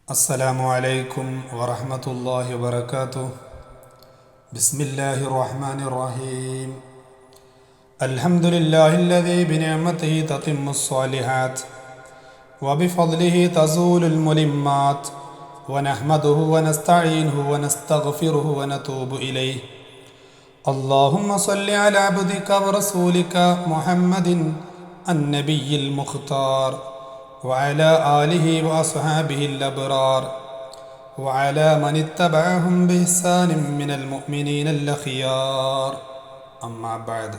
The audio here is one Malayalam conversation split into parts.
السلام عليكم ورحمة الله وبركاته. بسم الله الرحمن الرحيم. الحمد لله الذي بنعمته تتم الصالحات وبفضله تزول الملمات، ونحمده ونستعينه ونستغفره ونتوب إليه. اللهم صل على عبدك ورسولك محمد النبي المختار، وعلى آله وأصحابه الأبرار، وعلى من اتبعهم بإحسان من المؤمنين الأخيار. أما بعد.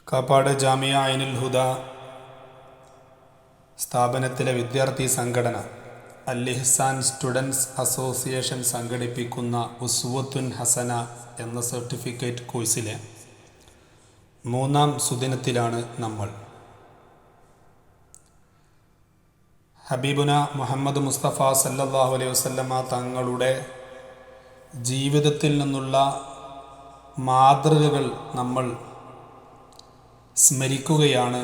കാപ്പാട് ജാമിയ ഐനുൽ ഹുദ സ്ഥാപനത്തിലെ വിദ്യാർത്ഥി സംഘടന അൽ ഇഹ്സാൻ സ്റ്റുഡൻസ് അസോസിയേഷൻ സംഘടിപ്പിക്കുന്ന ഉസ്വത്തുൻ ഹസന എന്ന സർട്ടിഫിക്കറ്റ് കോഴ്സിലെ 3-ാം സുദിനത്തിലാണ് നമ്മൾ. ഹബീബുന മുഹമ്മദ് മുസ്തഫ സല്ലല്ലാഹു അലൈഹി വസല്ലമ തങ്ങളുടെ ജീവിതത്തിൽ നിന്നുള്ള മാതൃകകൾ നമ്മൾ സ്മരിക്കുകയാണ്,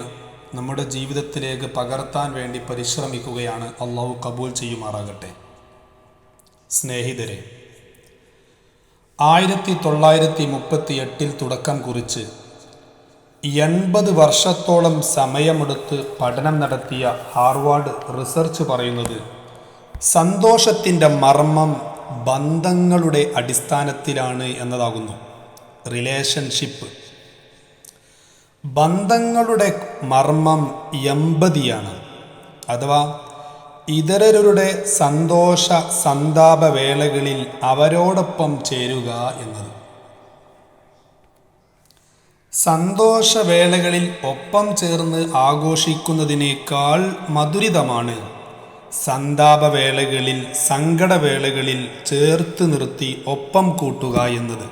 നമ്മുടെ ജീവിതത്തിലേക്ക് പകർത്താൻ വേണ്ടി പരിശ്രമിക്കുകയാണ്. അള്ളാഹു കബൂൽ ചെയ്യുമാറാകട്ടെ. സ്നേഹിതരെ, 1938 തുടക്കം കുറിച്ച് 80 വർഷത്തോളം സമയമെടുത്ത് പഠനം നടത്തിയ ഹാർവാർഡ് റിസർച്ച് പറയുന്നത് സന്തോഷത്തിൻ്റെ മർമ്മം ബന്ധങ്ങളുടെ അടിസ്ഥാനത്തിലാണ് എന്നതാകുന്നു. റിലേഷൻഷിപ്പ്, ബന്ധങ്ങളുടെ മർമ്മം എമ്പതിയാണ്, അഥവാ ഇതരരുടെ സന്തോഷ സന്താപവേളകളിൽ അവരോടൊപ്പം ചേരുക എന്നത്. സന്തോഷവേളകളിൽ ഒപ്പം ചേർന്ന് ആഘോഷിക്കുന്നതിനേക്കാൾ മധുരിതമാണ് സന്താപവേളകളിൽ, സങ്കടവേളകളിൽ ചേർത്ത് നിർത്തി ഒപ്പം കൂട്ടുക എന്നത്.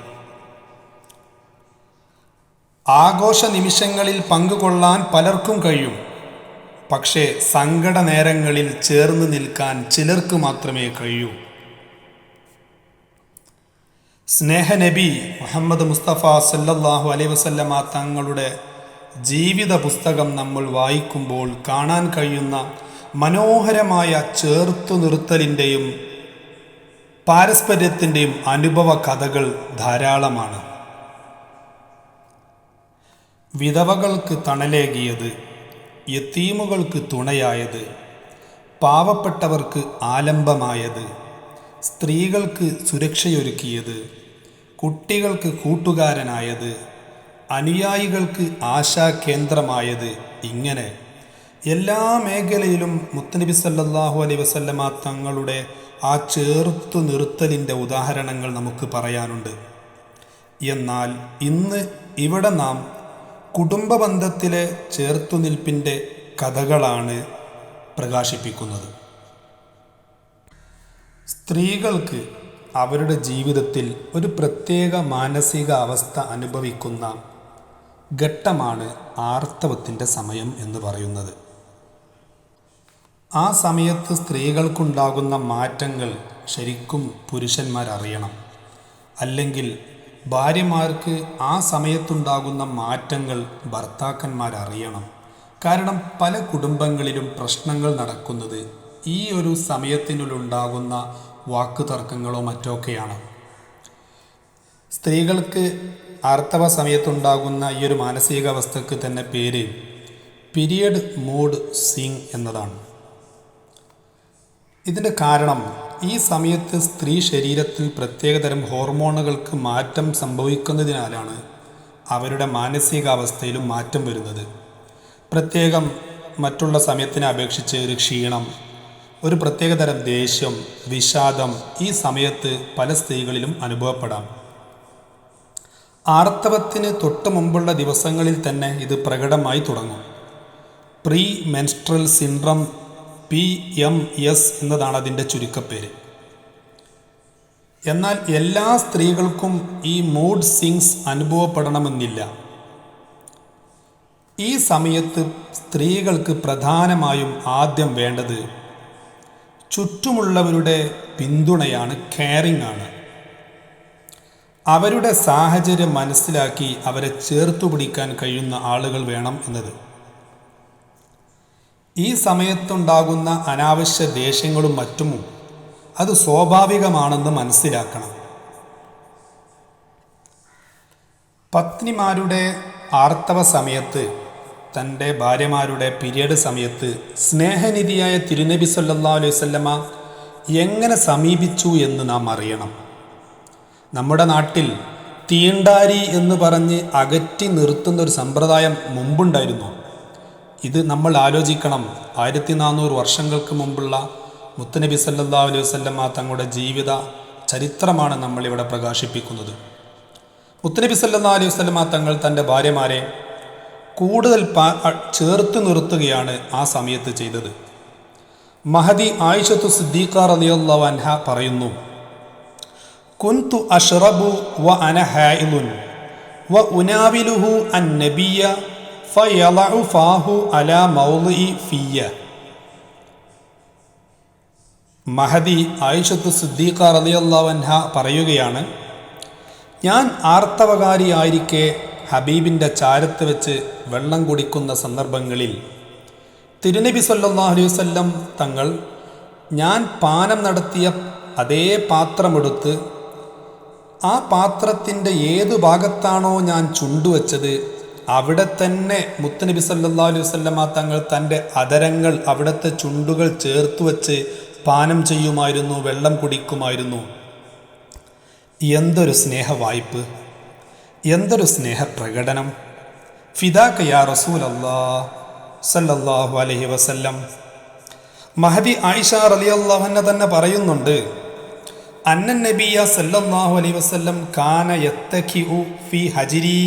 ആഘോഷ നിമിഷങ്ങളിൽ പങ്കുകൊള്ളാൻ പലർക്കും കഴിയും, പക്ഷേ സങ്കട നേരങ്ങളിൽ ചേർന്ന് നിൽക്കാൻ ചിലർക്ക് മാത്രമേ കഴിയൂ. സ്നേഹനബി മുഹമ്മദ് മുസ്തഫ സല്ലല്ലാഹു അലൈഹി വസല്ലമ തങ്ങളുടെ ജീവിത പുസ്തകം നമ്മൾ വായിക്കുമ്പോൾ കാണാൻ കഴിയുന്ന മനോഹരമായ ചേർത്തു നിർത്തലിൻ്റെയും പാരസ്പര്യത്തിൻ്റെയും അനുഭവ കഥകൾ ധാരാളമാണ്. വിധവകൾക്ക് തണലേകിയത്, യതീമുകൾക്ക് തുണയായത്, പാവപ്പെട്ടവർക്ക് ആലംബമായത്, സ്ത്രീകൾക്ക് സുരക്ഷയൊരുക്കിയത്, കുട്ടികൾക്ക് കൂട്ടുകാരനായത്, അനുയായികൾക്ക് ആശാകേന്ദ്രമായത്, ഇങ്ങനെ എല്ലാ മേഖലയിലും മുത്തനബി സല്ലല്ലാഹു അലൈഹി വസല്ലമ തങ്ങളുടെ ആ ചേർത്തു നിർത്തലിൻ്റെ ഉദാഹരണങ്ങൾ നമുക്ക് പറയാനുണ്ട്. എന്നാൽ ഇന്ന് ഇവിടെ നാം കുടുംബ ബന്ധത്തിലെ ചേർത്തുനിൽപ്പിൻ്റെ കഥകളാണ് പ്രകാശിപ്പിക്കുന്നത്. സ്ത്രീകൾക്ക് അവരുടെ ജീവിതത്തിൽ ഒരു പ്രത്യേക മാനസിക അവസ്ഥ അനുഭവിക്കുന്ന ഘട്ടമാണ് ആർത്തവത്തിൻ്റെ സമയം എന്ന് പറയുന്നത്. ആ സമയത്ത് സ്ത്രീകൾക്കുണ്ടാകുന്ന മാറ്റങ്ങൾ ശരിക്കും പുരുഷന്മാരറിയണം. അല്ലെങ്കിൽ ഭാര്യമാർക്ക് ആ സമയത്തുണ്ടാകുന്ന മാറ്റങ്ങൾ ഭർത്താക്കന്മാരറിയണം. കാരണം പല കുടുംബങ്ങളിലും പ്രശ്നങ്ങൾ നടക്കുന്നത് ഈ ഒരു സമയത്തിനുള്ളുണ്ടാകുന്ന വാക്കുതർക്കങ്ങളോ മറ്റൊക്കെയാണ്. സ്ത്രീകൾക്ക് ആർത്തവ സമയത്തുണ്ടാകുന്ന ഈ ഒരു മാനസികാവസ്ഥക്ക് തന്നെ പേര് പീരിയഡ് മൂഡ് സ്വിംഗ് എന്നതാണ്. ഇതിൻ്റെ കാരണം ഈ സമയത്ത് സ്ത്രീ ശരീരത്തിൽ പ്രത്യേകതരം ഹോർമോണുകൾക്ക് മാറ്റം സംഭവിക്കുന്നതിനാലാണ് അവരുടെ മാനസികാവസ്ഥയിലും മാറ്റം വരുന്നത്. പ്രത്യേകം മറ്റുള്ള സമയത്തിനെ അപേക്ഷിച്ച് ഒരു ക്ഷീണം, ഒരു പ്രത്യേകതരം ദേഷ്യം, വിഷാദം ഈ സമയത്ത് പല സ്ത്രീകളിലും അനുഭവപ്പെടാം. ആർത്തവത്തിന് തൊട്ട് മുമ്പുള്ള ദിവസങ്ങളിൽ തന്നെ ഇത് പ്രകടമായി തുടങ്ങും. പ്രീ മെൻസ്ട്രൽ സിൻഡ്രം, PMS എന്നതാണ് അതിൻ്റെ ചുരുക്കപ്പേര്. എന്നാൽ എല്ലാ സ്ത്രീകൾക്കും ഈ മൂഡ് സ്വിങ്സ് അനുഭവപ്പെടണമെന്നില്ല. ഈ സമയത്ത് സ്ത്രീകൾക്ക് പ്രധാനമായും ആദ്യം വേണ്ടത് ചുറ്റുമുള്ളവരുടെ പിന്തുണയാണ്, കെയറിംഗ് ആണ്. അവരുടെ സാഹചര്യം മനസ്സിലാക്കി അവരെ ചേർത്തു പിടിക്കാൻ കഴിയുന്ന ആളുകൾ വേണം എന്നത്. ഈ സമയത്തുണ്ടാകുന്ന അനാവശ്യ ദേഷ്യങ്ങളും മറ്റും അത് സ്വാഭാവികമാണെന്ന് മനസ്സിലാക്കണം. പത്നിമാരുടെ ആർത്തവ സമയത്ത്, തൻ്റെ ഭാര്യമാരുടെ പീരിയഡ് സമയത്ത് സ്നേഹനിധിയായ തിരുനബി സല്ലല്ലാഹു അലൈഹി വസല്ലമ എങ്ങനെ സമീപിച്ചു എന്ന് നാം അറിയണം. നമ്മുടെ നാട്ടിൽ തീണ്ടാരി എന്ന് പറഞ്ഞ് അകറ്റി നിർത്തുന്നൊരു സമ്പ്രദായം മുമ്പുണ്ടായിരുന്നു. ഇത് നമ്മൾ ആലോചിക്കണം. 1400 വർഷങ്ങൾക്ക് മുമ്പുള്ള മുത്തുനബി സല്ലല്ലാഹു അലൈഹി വസല്ലമ തങ്ങളുടെ ജീവിത ചരിത്രമാണ് നമ്മളിവിടെ പ്രകാശിപ്പിക്കുന്നത്. മുത്തുനബി സല്ലല്ലാഹു അലൈഹി വസല്ലമ തങ്ങൾ തൻ്റെ ഭാര്യമാരെ കൂടുതൽ ചേർത്ത് നിർത്തുകയാണ് ആ സമയത്ത് ചെയ്തത്. മഹദി ആയിഷത്തു സിദ്ദീഖ റളിയല്ലാഹു അൻഹ പറയുന്നു, കുന്തു അഷ്റബു വ അന ഹായിലുൻ വ ഉനാവിലുഹു അൻ നബിയ ഫയളഉ ഫാഹു അലാ മൗളിഇ ഫിയ. മഹദി ആയിഷത്തു സിദ്ദീഖ റളിയല്ലാഹു അൻഹ പറയുകയാണ്, ഞാൻ ആർത്തവകാരിയായിരിക്കെ ഹബീബിൻ്റെ ചാരത്ത് വെച്ച് വെള്ളം കുടിക്കുന്ന സന്ദർഭങ്ങളിൽ തിരുനബി സല്ലല്ലാഹു അലൈഹി വസല്ലം തങ്ങൾ ഞാൻ പാനം നടത്തിയ അതേ പാത്രമെടുത്ത് ആ പാത്രത്തിൻ്റെ ഏതു ഭാഗത്താണോ ഞാൻ ചുണ്ടുവച്ചത് അവിടെ തന്നെ മുത്തുനബി സല്ലല്ലാഹു അലൈഹി വസല്ലമ തങ്ങൾ തൻ്റെ അധരങ്ങൾ അവിടുത്തെ ചുണ്ടുകൾ ചേർത്ത് വച്ച് പാനം ചെയ്യുമായിരുന്നു, വെള്ളം കുടിക്കുമായിരുന്നു. എന്തൊരു സ്നേഹവായ്പ്, എന്തൊരു സ്നേഹപ്രകടനം! ഫിദാക യാ റസൂലല്ലാഹ് സല്ലല്ലാഹു അലൈഹി വസല്ലം. മഹദി ആയിഷ റളിയല്ലാഹു അൻഹ തന്നെ പറയുന്നുണ്ട്, അന്നൻ നബിയ സല്ലല്ലാഹു അലൈഹി വസല്ലം കാന യത്തഖിഉ ഫി ഹജ്രി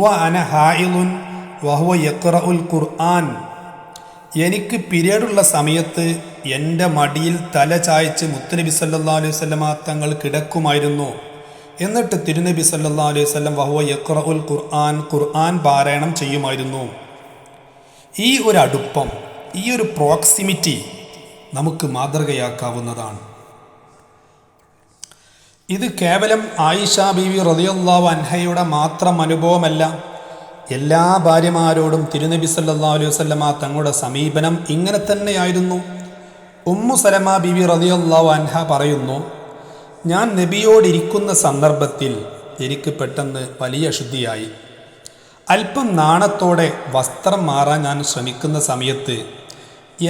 വ അന ഹായിലുൻ വഹുവ യഖ്റഉൽ ഖുർആൻ. എനിക്ക് പിരീഡുള്ള സമയത്ത് എൻ്റെ മടിയിൽ തല ചായ്ച്ച് മുത്തുനബി സല്ലല്ലാഹു അലൈഹി വസല്ലമ തങ്ങൾ കിടക്കുമായിരുന്നു. എന്നിട്ട് തിരുനബി സല്ലല്ലാഹു അലൈഹി വസല്ലം വഹുവ യഖ്റഉൽ ഖുർആൻ, ഖുർആൻ പാരായണം ചെയ്യുമായിരുന്നു. ഈ ഒരു അടുപ്പം, ഈ ഒരു പ്രോക്സിമിറ്റി നമുക്ക് മാതൃകയാക്കാവുന്നതാണ്. ഇത് കേവലം ആയിഷ ബീവി റളിയല്ലാഹു അൻഹയുടെ മാത്രം അനുഭവമല്ല. എല്ലാ ഭാര്യമാരോടും തിരുനബി സല്ലല്ലാഹു അലൈഹി വസല്ലമ തങ്ങളുടെ സമീപനം ഇങ്ങനെ തന്നെയായിരുന്നു. ഉമ്മു സലമ ബീവി റളിയല്ലാഹു അൻഹ പറയുന്നു, ഞാൻ നബിയോടിരിക്കുന്ന സന്ദർഭത്തിൽ എനിക്ക് പെട്ടെന്ന് വലിയ അശുദ്ധിയായി. അല്പം നാണത്തോടെ വസ്ത്രം മാറാൻ ഞാൻ ശ്രമിക്കുന്ന സമയത്ത്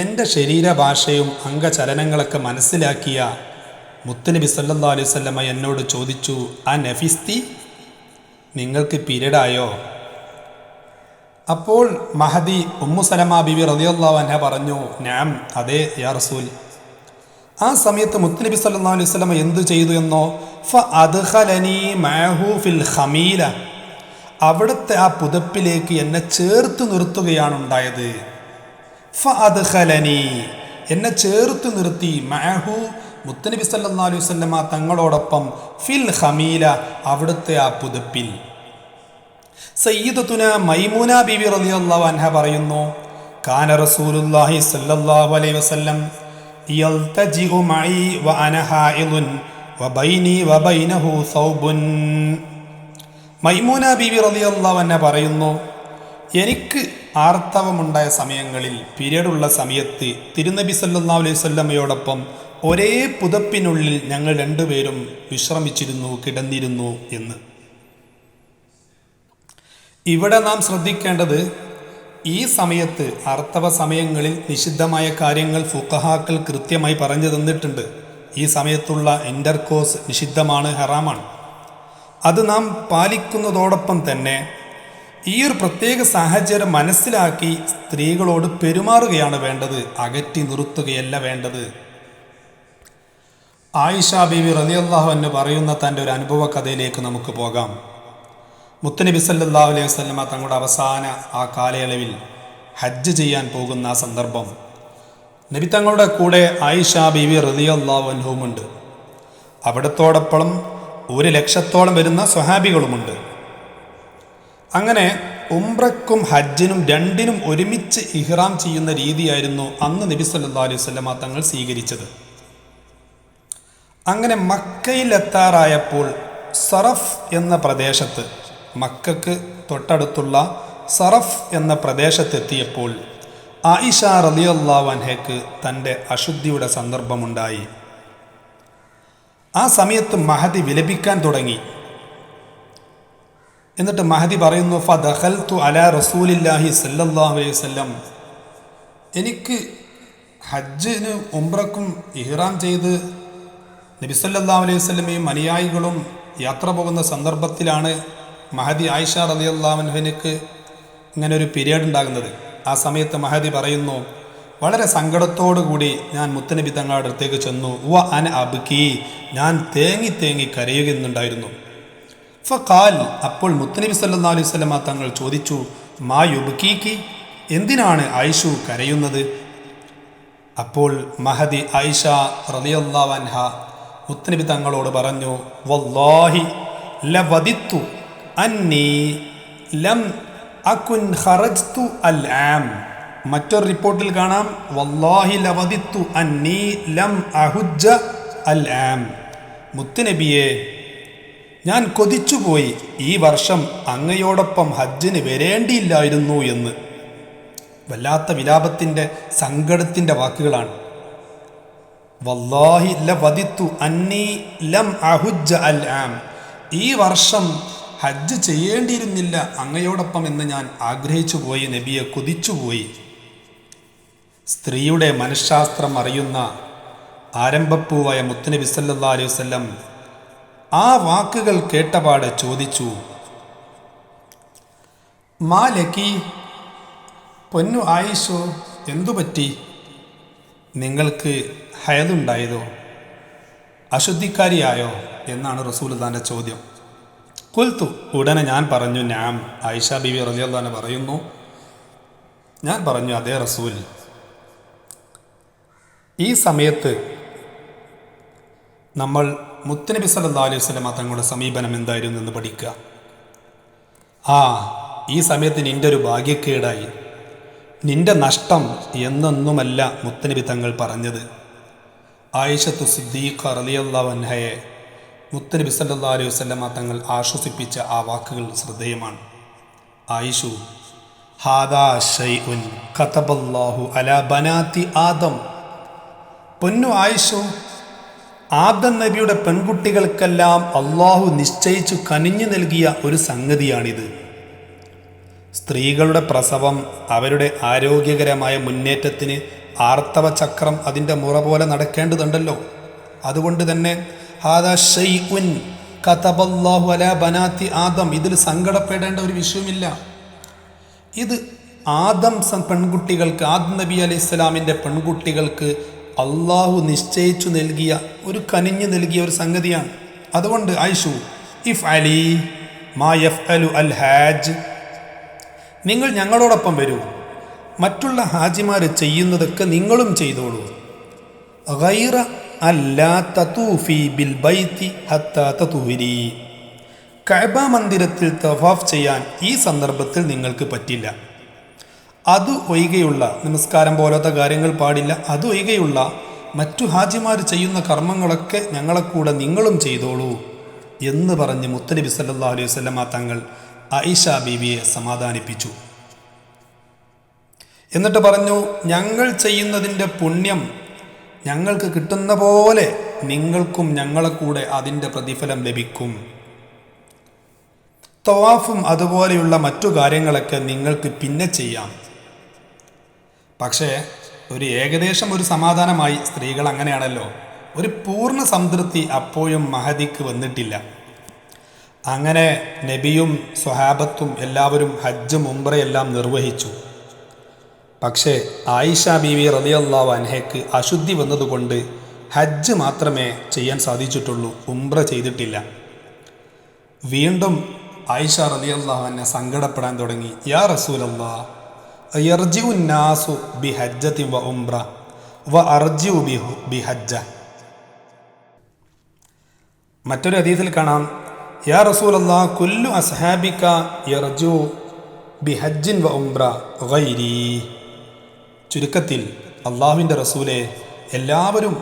എൻ്റെ ശരീരഭാഷയും അംഗചലനങ്ങളൊക്കെ മനസ്സിലാക്കിയ മുത്തുനബി സല്ലല്ലാഹു അലൈഹി വസല്ലമ എന്നോട് ചോദിച്ചു, ആ നഫിസ്തി, നിങ്ങൾക്ക് പീരീഡായോ? അപ്പോൾ മഹദി ഉമ്മു സലമ ബിബി റളിയല്ലാഹു അൻഹ പറഞ്ഞു, നഅം, അതെ യാ റസൂൽ. ആ സമയത്ത് മുത്തുനബി സല്ലല്ലാഹു അലൈഹി വസല്ലമ എന്തു ചെയ്തു എന്നോ, ഫഅദ്ഖലനി മഅഹു ഫിൽ ഖമീല, അവിടുത്തെ ആ പുതപ്പിലേക്ക് എന്നെ ചേർത്ത് നിർത്തുകയാണ് ഉണ്ടായത്. ഫഅദ്ഖലനി, എന്നെ ചേർത്ത് നിർത്തി, മഅഹു, മുത്തുനബി സല്ലല്ലാഹു അലൈഹി വസല്ലമ തങ്ങളോടൊപ്പം, ഫിൽ ഖമീല, അവിടുത്തെ ആ പുതപ്പിൽ. സയ്യിദത്തുന മൈമൂന ബീവി റളിയല്ലാഹു അൻഹ പറയുന്നു, കാന റസൂലുള്ളാഹി സല്ലല്ലാഹു അലൈഹി വസല്ലം യൽതജിഉ മഈ വ അന ഹായിദുൻ വ ബൈനി വ ബൈനഹു സൗബുൻ. മൈമൂന ബീവി റളിയല്ലാഹു അൻഹ പറയുന്നു, എനിക്ക് ആർത്തവമുണ്ടായ സമയങ്ങളിൽ, പീരീഡുള്ള സമയത്ത് തിരുനബി സല്ലല്ലാഹു അലൈഹി വസല്ലമയോടൊപ്പം ഒരേ പുതപ്പിനുള്ളിൽ ഞങ്ങൾ രണ്ടുപേരും വിശ്രമിച്ചിരുന്നു, കിടന്നിരുന്നു എന്ന്. ഇവിടെ നാം ശ്രദ്ധിക്കേണ്ടത്, ഈ സമയത്ത് ആർത്തവ സമയങ്ങളിൽ നിഷിദ്ധമായ കാര്യങ്ങൾ ഫുഖഹാക്കൾ കൃത്യമായി പറഞ്ഞു തന്നിട്ടുണ്ട്. ഈ സമയത്തുള്ള ഇൻ്റർകോഴ്സ് നിഷിദ്ധമാണ്, ഹറാമാണ്. അത് നാം പാലിക്കുന്നതോടൊപ്പം തന്നെ ഈ ഒരു പ്രത്യേക സാഹചര്യം മനസ്സിലാക്കി സ്ത്രീകളോട് പെരുമാറുകയാണ് വേണ്ടത്, അകറ്റി നിർത്തുകയല്ല വേണ്ടത്. ആയിഷ ബീവി റളിയല്ലാഹു അൻഹ പറയുന്ന തൻ്റെ ഒരു അനുഭവ കഥയിലേക്ക് നമുക്ക് പോകാം. മുത്തുനബി സല്ലല്ലാഹു അലൈഹി വസല്ലമ തങ്ങളുടെ അവസാന ആ കാലയളവിൽ ഹജ്ജ് ചെയ്യാൻ പോകുന്ന ആ സന്ദർഭം, നബി തങ്ങളുടെ കൂടെ ആയിഷ ബീവി റളിയല്ലാഹു അൻഹുമുണ്ട്. അവിടത്തോടൊപ്പം 100,000-ഓളം വരുന്ന സ്വഹാബികളുമുണ്ട്. അങ്ങനെ ഉംറയ്ക്കും ഹജ്ജിനും രണ്ടിനും ഒരുമിച്ച് ഇഹ്റാം ചെയ്യുന്ന രീതിയായിരുന്നു അന്ന് നബി സല്ലല്ലാഹു അലൈഹി വസല്ലമ തങ്ങൾ സ്വീകരിച്ചത്. അങ്ങനെ മക്കയിലെത്താറായപ്പോൾ സറഫ് എന്ന പ്രദേശത്ത്, മക്കൾക്ക് തൊട്ടടുത്തുള്ള സറഫ് എന്ന പ്രദേശത്തെത്തിയപ്പോൾ ആയിഷ റളിയല്ലാഹു അൻഹയ്ക്ക് തൻ്റെ അശുദ്ധിയുടെ സന്ദർഭമുണ്ടായി. ആ സമയത്ത് മഹദി വിലപിക്കാൻ തുടങ്ങി. എന്നിട്ട് മഹദി പറയുന്നു, ഫദഖൽതു അലാ റസൂലില്ലാഹി സല്ലല്ലാഹു അലൈഹി വസല്ലം, എനിക്ക് ഹജ്ജിന് ഉംറക്കും ഇഹ്റാം ചെയ്ത് നബി സല്ലല്ലാഹു അലൈഹി വസല്ലമയും അനുയായികളും യാത്ര പോകുന്ന സന്ദർഭത്തിലാണ് മഹദി ആയിഷ റളിയല്ലാഹു അൻഹയ്ക്ക് ഇങ്ങനെ ഒരു പീരിയഡ് ഉണ്ടാകുന്നത്. ആ സമയത്ത് മഹദി പറയുന്നു, വളരെ സങ്കടത്തോടു കൂടി ഞാൻ മുത്തനബി തങ്ങളുടെ അടുത്തേക്ക് ചെന്നു. വ അന അബ്കി, ഞാൻ തേങ്ങി തേങ്ങി കരയുന്നുണ്ടായിരുന്നു. ഫഖാൽ, അപ്പോൾ മുത്തനബി സല്ലല്ലാഹു അലൈഹി വസല്ലമ തങ്ങൾ ചോദിച്ചു, മാ യുബ്കീകി, എന്തിനാണ് ആയിഷു കരയുന്നത്? അപ്പോൾ മഹദി ആയിഷ റളിയല്ലാഹു അൻഹ മുത്തനബി തങ്ങളോട് പറഞ്ഞു, വല്ലാഹി ലവദിത്തു അന്നി ലം അകുൻ ഖറജ്തു അൽ ആം. മറ്റൊരു റിപ്പോർട്ടിൽ കാണാം, വല്ലാഹി ലവദിത്തു അന്നി ലം അഹുജ്ജ അൽ ആം. മുത്തുനബിയെ, ഞാൻ കൊതിച്ചുപോയി ഈ വർഷം അങ്ങയോടൊപ്പം ഹജ്ജിന് വരേണ്ടിയില്ലായിരുന്നു എന്ന്. വല്ലാത്ത വിലാപത്തിൻ്റെ സങ്കടത്തിൻ്റെ വാക്കുകളാണ്. വല്ലാഹി ലവദിത്തു അന്നി ലം അഹുജ്ജ അൽ ആം, ഈ വർഷം ഹജ്ജ് ചെയ്യേണ്ടിയിരുന്നില്ല അങ്ങയോടൊപ്പം എന്ന് ഞാൻ ആഗ്രഹിച്ചു പോയി നബിയെ, കൊതിച്ചുപോയി. സ്ത്രീയുടെ മനഃശാസ്ത്രം അറിയുന്ന ആരംഭപ്പൂവായ മുത്തുനബി സല്ലല്ലാഹു അലൈഹി വസല്ലം ആ വാക്കുകൾ കേട്ടപാടെ ചോദിച്ചു, മാ ലക്കി, പൊന്നു ആയിഷോ, എന്തുപറ്റി? നിങ്ങൾക്ക് ഹയതുണ്ടായതോ, അശുദ്ധിക്കാരിയായോ എന്നാണ് റസൂലുള്ളാഹിന്റെ ചോദ്യം. ഖുൽതു, ഉടനെ ഞാൻ പറഞ്ഞു, നാം. ആയിഷ ബീവി റളിയല്ലാഹു അൻഹ പറയുന്നു, ഞാൻ പറഞ്ഞു, അതേ റസൂൽ. ഈ സമയത്ത് നമ്മൾ മുത്തുനബി സല്ലല്ലാഹു അലൈഹി വസല്ലം തങ്ങളുടെ സമീപനം എന്തായിരുന്നു എന്ന് പഠിക്കുക. ഈ സമയത്ത് നിന്റെ ഒരു ഭാഗ്യക്കേടായി, നിന്റെ നഷ്ടം എന്നൊന്നുമല്ല മുത്തുനബി തങ്ങൾ പറഞ്ഞത്. ആയിഷത്തു സിദ്ദീഖ റളിയല്ലാഹു അൻഹയെ മുത്തുനബി സല്ലല്ലാഹു അലൈഹി വസല്ലം തങ്ങൾ ആശ്വസിപ്പിച്ച ആ വാക്കുകൾ ശ്രദ്ധേയമാണ്. ആയിഷു, ഹാദാ ശൈഉൻ കതബല്ലാഹു അലാ ബനാതി ആദം. പൊന്നു ആയിഷു, ആദം നബിയുടെ പെൺകുട്ടികൾക്കെല്ലാം അള്ളാഹു നിശ്ചയിച്ചു കനിഞ്ഞു നൽകിയ ഒരു സംഗതിയാണിത്. സ്ത്രീകളുടെ പ്രസവം അവരുടെ ആരോഗ്യകരമായ മുന്നേറ്റത്തിന് ആർത്തവ ചക്രം അതിൻ്റെ മുറ പോലെ നടക്കേണ്ടതുണ്ടല്ലോ. അതുകൊണ്ട് തന്നെ ഹാദാ ശൈഉൻ കതബല്ലാഹു അലാ ബനാതി ആദം, ഇതിൽ സങ്കടപ്പെടേണ്ട ഒരു വിഷയമില്ല. ഇത് ആദം പെൺകുട്ടികൾക്ക്, ആദം നബി അലൈഹി സ്വലാമിൻ്റെ പെൺകുട്ടികൾക്ക് അള്ളാഹു നിശ്ചയിച്ചു നൽകിയ ഒരു കനിഞ്ഞു നൽകിയ ഒരു സംഗതിയാണ്. അതുകൊണ്ട് ആയിഷു, ഇഫ് അലി മാ യഫ് അലു അൽ ഹാജ്, നിങ്ങൾ ഞങ്ങളോടൊപ്പം വരൂ, മറ്റുള്ള ഹാജിമാർ ചെയ്യുന്നതൊക്കെ നിങ്ങളും ചെയ്തോളൂ. ഗൈറ അല്ലാ തതൂഫി ബിൽ ബൈത്തി ഹത്താ തതുഹരി, കഅബ മന്ദിരത്തിൽ തവാഫ് ചെയ്യാൻ ഈ സന്ദർഭത്തിൽ നിങ്ങൾക്ക് പറ്റില്ല. അത് ഒഴികെയുള്ള നമസ്കാരം പോലത്തെ കാര്യങ്ങൾ പാടില്ല. അത് ഒഴികെയുള്ള മറ്റു ഹാജിമാർ ചെയ്യുന്ന കർമ്മങ്ങളൊക്കെ ഞങ്ങളെ കൂടെ നിങ്ങളും ചെയ്തോളൂ എന്ന് പറഞ്ഞ് മുത്തനബി സല്ലല്ലാഹു അലൈഹി വസല്ലമ തങ്ങൾ ആയിഷ ബീവിയെ സമാധാനിപ്പിച്ചു. എന്നിട്ട് പറഞ്ഞു, ഞങ്ങൾ ചെയ്യുന്നതിൻ്റെ പുണ്യം ഞങ്ങൾക്ക് കിട്ടുന്ന പോലെ നിങ്ങൾക്കും ഞങ്ങളെ കൂടെ അതിൻ്റെ പ്രതിഫലം ലഭിക്കും. തവാഫും അതുപോലെയുള്ള മറ്റു കാര്യങ്ങളൊക്കെ നിങ്ങൾക്ക് പിന്നെ ചെയ്യാം. പക്ഷേ ഒരു ഏകദേശം ഒരു സമാധാനമായി. സ്ത്രീകൾ അങ്ങനെയാണല്ലോ. ഒരു പൂർണ്ണ സംതൃപ്തി അപ്പോഴും മഹദിക്ക് വന്നിട്ടില്ല. അങ്ങനെ നബിയും സ്വഹാബത്തും എല്ലാവരും ഹജ്ജും ഉംറയെല്ലാം നിർവഹിച്ചു. പക്ഷേ ആയിഷ ബീവി റളിയല്ലാഹു അൻഹയ്ക്ക് അശുദ്ധി വന്നതുകൊണ്ട് ഹജ്ജ് മാത്രമേ ചെയ്യാൻ സാധിച്ചിട്ടുള്ളൂ, ഉംറ ചെയ്തിട്ടില്ല. വീണ്ടും ആയിഷ റളിയല്ലാഹു അൻഹ സങ്കടപ്പെടാൻ തുടങ്ങി. യാ റസൂലല്ലാഹ്, യർജിഉ നാസു ബിഹജ്ജതി വ ഉംറ വ അർജിഉ ബിഹജ്ജ. മറ്റൊരു ഹദീസിൽ കാണാം, യാ റസൂലല്ലാഹ്, കുല്ലു അസ്ഹാബിക യർജു ബിഹജ്ജിൻ വ ഉംറ ഗൈരി. ചുരുക്കത്തിൽ അള്ളാഹുവിൻ്റെ റസൂലെ, എല്ലാവരും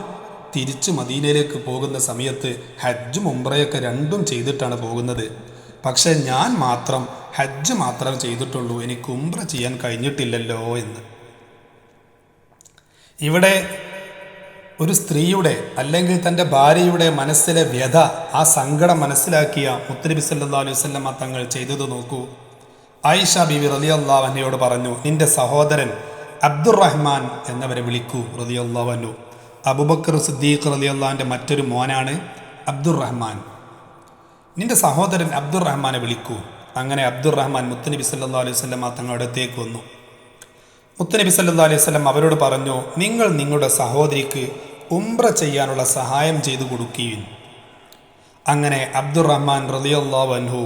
തിരിച്ച് മദീനയിലേക്ക് പോകുന്ന സമയത്ത് ഹജ്ജും ഉംറയൊക്കെ രണ്ടും ചെയ്തിട്ടാണ് പോകുന്നത്. പക്ഷെ ഞാൻ മാത്രം ഹജ്ജ് മാത്രമേ ചെയ്തിട്ടുള്ളൂ, എനിക്ക് ഉംറ ചെയ്യാൻ കഴിഞ്ഞിട്ടില്ലല്ലോ എന്ന്. ഇവിടെ ഒരു സ്ത്രീയുടെ അല്ലെങ്കിൽ തൻ്റെ ഭാര്യയുടെ മനസ്സിലെ വ്യഥ, ആ സങ്കടം മനസ്സിലാക്കിയ മുത്തുനബി സല്ലല്ലാഹു അലൈഹി വസല്ലമ തങ്ങൾ ചെയ്തത് നോക്കൂ. ആയിഷ ബീവി റളിയല്ലാഹു അൻഹയോട് പറഞ്ഞു, നിന്റെ സഹോദരൻ അബ്ദുറഹ്മാൻ എന്നവരെ വിളിക്കൂ റളിയല്ലാഹു അൻഹു. അബൂബക്കർ സിദ്ദീഖ് റളിയല്ലാഹുവിൻ്റെ മറ്റൊരു മോനാണ് അബ്ദുറഹ്മാൻ. നിന്റെ സഹോദരൻ അബ്ദുറഹ്മാനെ വിളിക്കൂ. അങ്ങനെ അബ്ദുറഹ്മാൻ മുത്തുനബി സല്ലല്ലാഹു അലൈഹി വസല്ലമ തങ്ങളുടെ അടുത്തേക്ക് വന്നു. മുത്തുനബി സല്ലല്ലാഹു അലൈഹി വസല്ലം അവരോട് പറഞ്ഞു, നിങ്ങൾ നിങ്ങളുടെ സഹോദരിക്ക് ഉംറ ചെയ്യാനുള്ള സഹായം ചെയ്തു കൊടുക്കുകയും. അങ്ങനെ അബ്ദുറഹ്മാൻ റളിയല്ലാഹു അൻഹു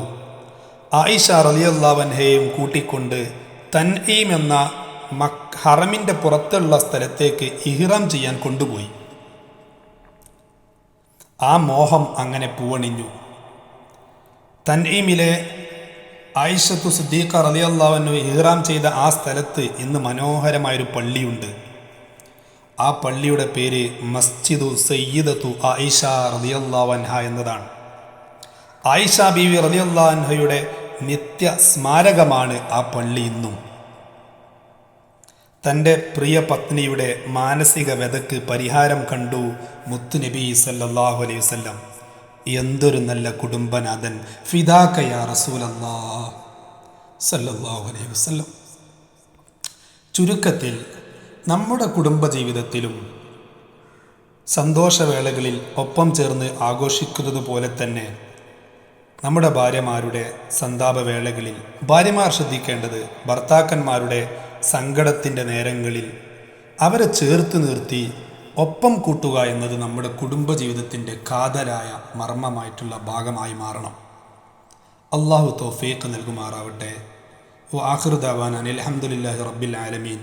ആയിഷ റളിയല്ലാഹു അൻഹയെയും കൂട്ടിക്കൊണ്ട് തൻഈം എന്ന ഹറമിൻ്റെ പുറത്തുള്ള സ്ഥലത്തേക്ക് ഇഹ്റാം ചെയ്യാൻ കൊണ്ടുപോയി. ആ മോഹം അങ്ങനെ പൂവണിഞ്ഞു. തൻഈമിലെ ആയിഷത്തു സിദ്ദീഖ റളിയല്ലാഹു അൻഹ ഇഹ്റാം ചെയ്ത ആ സ്ഥലത്ത് ഇന്ന് മനോഹരമായൊരു പള്ളിയുണ്ട്. ആ പള്ളിയുടെ പേര് മസ്ജിദു സയ്യിദത്തു ആയിഷ റളിയല്ലാഹു അൻഹ എന്നതാണ്. ആയിഷ ബീവി റളിയല്ലാഹു അൻഹയുടെ നിത്യ സ്മാരകമാണ് ആ പള്ളി ഇന്നും. തൻ്റെ പ്രിയ പത്നിയുടെ മാനസിക വ്യതയ്ക്ക് പരിഹാരം കണ്ടു മുത്തുനബി സല്ലല്ലാഹു അലൈഹി വസല്ലം. എന്തൊരു നല്ല കുടുംബനാഥൻ. ഫിദാക യാ റസൂലല്ലാഹ് സല്ലല്ലാഹു അലൈഹി വസല്ലം. ചുരുക്കത്തിൽ നമ്മുടെ കുടുംബജീവിതത്തിലും സന്തോഷവേളകളിൽ ഒപ്പം ചേർന്ന് ആഘോഷിക്കുന്നത് പോലെ തന്നെ നമ്മുടെ ഭാര്യമാരുടെ സന്താപവേളകളിൽ ഭാര്യമാർ ശ്രദ്ധിക്കേണ്ടത് ഭർത്താക്കന്മാരുടെ സങ്കടത്തിൻ്റെ നേരങ്ങളിൽ അവരെ ചേർത്ത് നിർത്തി ഒപ്പം കൂട്ടുക എന്നത് നമ്മുടെ കുടുംബജീവിതത്തിൻ്റെ കാതലായ മർമ്മമായിട്ടുള്ള ഭാഗമായി മാറണം. അള്ളാഹു തൗഫീഖ് നൽകുമാറാവട്ടെ. വആഖിറു ദഅവാനാ അൽഹംദുലില്ലാഹി റബ്ബിൽ ആലമീൻ.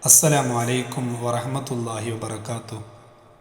അസ്സലാമു അലൈക്കും വറഹ്മത്തുള്ളാഹി വബറകാതുഹു.